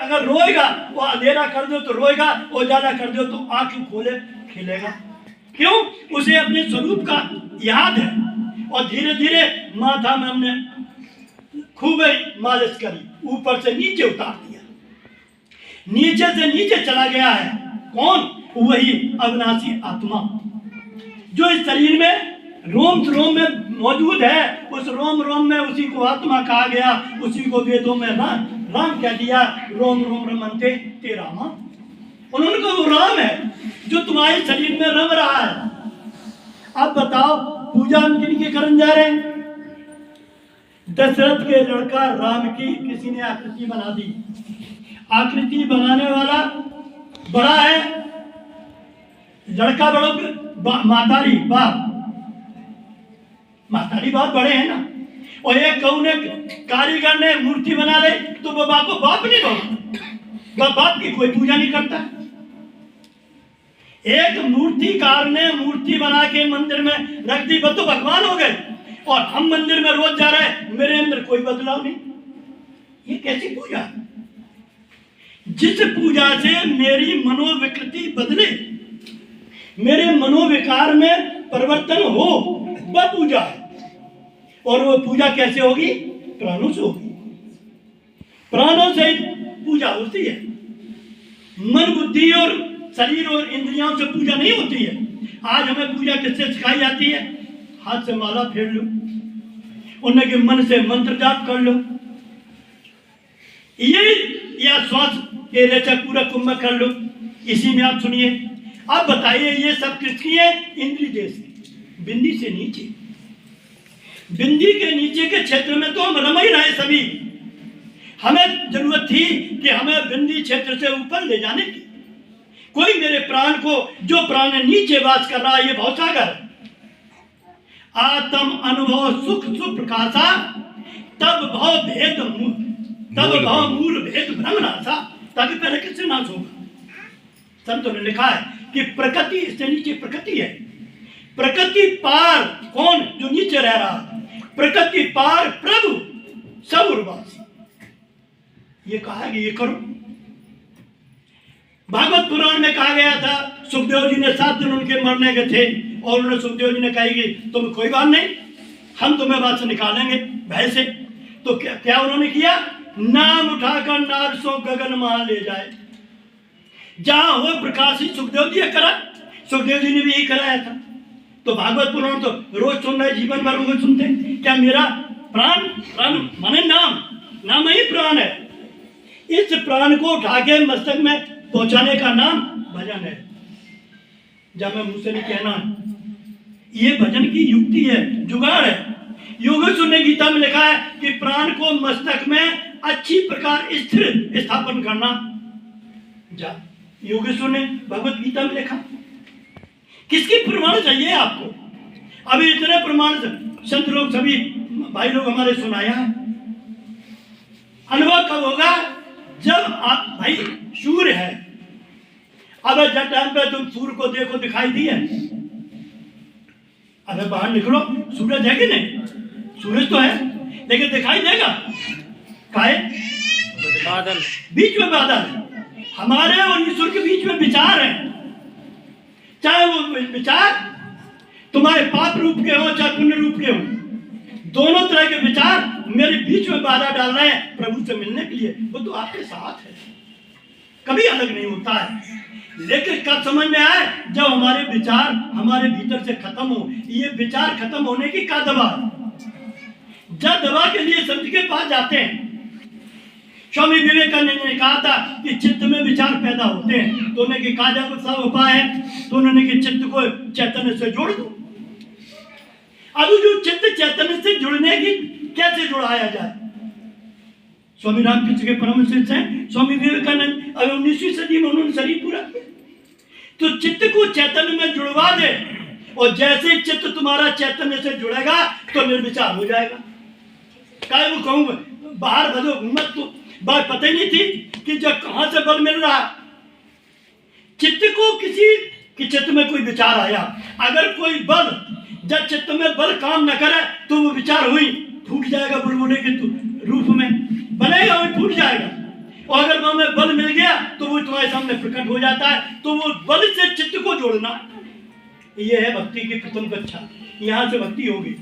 अगर रोएगा वो अंधेरा कर दो तो रोएगा, उजाला कर दो तो आंख खोले खिलेगा। क्यों? उसे अपने स्वरूप का याद है। और धीरे धीरे माथा में हमने खूब मालिश करी, ऊपर से नीचे उतार दिया, नीचे से नीचे चला गया है। कौन? वही अविनाशी आत्मा जो इस शरीर में रोम रोम में मौजूद है। उस रोम रोम में उसी को आत्मा कहा गया, उसी को वेदों में राम कह दिया। रोम रोम रमनते ते रामा। उन्होंने कहा वो राम है जो तुम्हारे शरीर में रम रहा है। अब बताओ पूजा हम किनकी करने जा रहे हैं? दशरथ के लड़का राम की किसी ने आकृति बना दी। आकृति बनाने वाला बड़ा है, लड़का बड़ा, मातारी बाप, मातारी बाप बड़े हैं ना। और एक कहूँ ने कारीगर ने मूर्ति बना ले तो वो बाप को बाप नहीं बोलता, बाप की कोई पूजा नहीं करता। एक मूर्तिकार ने मूर्ति बना के मंदिर में रख दी, वो तो भगवान हो गए। और हम मंदिर में रोज जा रहे हैं, मेरे अंदर कोई बदलाव नहीं। ये कैसी पूजा? जिस पूजा से मेरी मनोविकृति बदले, मेरे मनोविकार में परिवर्तन हो, वह पूजा है। और वो पूजा कैसे होगी? प्राणों से होगी। प्राणों से पूजा होती है। मन बुद्धि और शरीर और इंद्रियों से पूजा नहीं होती है। आज हमें पूजा किससे सिखाई जाती है? हाथ से माला फेर लो, उन्हें के मन से मंत्र जाप कर लो, ये या श्वास के रेचक पूरा कुंभ कर लो। इसी में आप सुनिए। अब बताइए ये सब किसकी है? इंद्रिय देश की। बिंदी से नीचे, बिंदी के नीचे के क्षेत्र में तो हम रम ही रहे सभी। हमें जरूरत थी कि हमें बिंदी क्षेत्र से ऊपर ले जाने की। कोई मेरे प्राण को, जो प्राण नीचे वास कर रहा है, ये भवसागर आत्म अनुभव सुख सुप्रकाशा तब भाव भेद तब भाव मूल भेद भ्रम नाशा। ताकि पहले किससे नाश होगा? संतों ने लिखा है कि प्रकृति, इससे नीचे प्रकृति है। प्रकृति पार कौन? जो नीचे रह रहा है। प्रकृति पार प्रभु सब उर्वासी। ये कहा है कि ये करो। भागवत पुराण में कहा गया था, सुखदेव जी ने 7 दिन उनके मरने के थे और उन्होंने, सुखदेव जी ने कहा कि तुम कोई बात नहीं, हम तुम्हें बात से निकालेंगे भय से। तो क्या उन्होंने किया? नाम उठाकर नार सो गगन मान ले जाए। जहां हो प्रकाशित सुखदेव जी करा, सुखदेव जी ने भी यही कराया था। तो भागवत पुराण तो रोज सुन रहे, जीवन भर रोज सुनते। क्या मेरा प्राण, प्राण माने नाम, नाम ही प्राण है। इस प्राण को उठा के मस्तक में पहुंचाने का नाम भजन है। जब मैं मुझसे नहीं कहना, ये भजन की युक्ति है, जुगाड़ है। योगेश्वर ने गीता में लिखा है कि प्राण को मस्तक में अच्छी प्रकार स्थिर स्थापन करना। जा योगेश्वर ने भगवत गीता में लिखा। किसकी प्रमाण चाहिए आपको? अभी इतने प्रमाण संत लोग, सभी भाई लोग हमारे सुनाया है। अनुभव कब होगा? जब आप भाई सूर्य है। अब जब टाइम पे तुम सूर्य को देखो, दिखाई दिए, अबे बाहर निकलो, सूरज है कि नहीं? सूरज तो है, लेकिन दिखाई देगा काहे? बादल, बीच में बादल। हमारे और ईश्वर के बीच में विचार है। चाहे वो विचार तुम्हारे पाप रूप के हो चाहे पुण्य रूप के हो, दोनों तरह के विचार मेरे बीच में बाधा डाल रहे हैं प्रभु से मिलने के लिए। वो तो आपके साथ है, कभी अलग नहीं होता है। लेकिन कब समझ में आए? जब हमारे विचार हमारे भीतर से खत्म हो। ये विचार खत्म होने की क्या दवा? जब दवा के लिए संत के पास जाते हैं, स्वामी विवेकानंद ने कहा था कि चित्त में विचार पैदा होते हैं, तो उन्होंने कहा जाए कुछ सब उपाय है, तो उन्होंने कि चित्त को चैतन्य से जोड़ दो। अब जो चित्त चैतन्य से जुड़ने की कैसे जुड़ाया जाए? स्वामी रामकृष्ण के परम शिष्य हैं स्वामी विवेकानंद, अभी 19वीं सदी में उन्होंने शरीर पूरा किया। तो चित्त को चैतन्य में जुड़वा दे, और जैसे चित्त तुम्हारा चैतन्य से जुड़ेगा तो निर्विचार हो जाएगा। क्या वो कहूँ बाहर भजो घूमत, तो बात पता ही नहीं थी कि जब कहां से बल मिल रहा। चित्त को किसी कि चित्त में कोई विचार आया, अगर कोई बल जब चित्त में बल काम न करे तो वो विचार हुई फूट जाएगा, बुलबुले के रूप में बनेगा, वही फूट जाएगा। और अगर वहां में बल मिल गया तो वो तुम्हारे सामने प्रकट हो जाता है। तो वो बल से चित्त को जोड़ना, ये है भक्ति की प्रथम कक्षा। यहां से भक्ति होगी।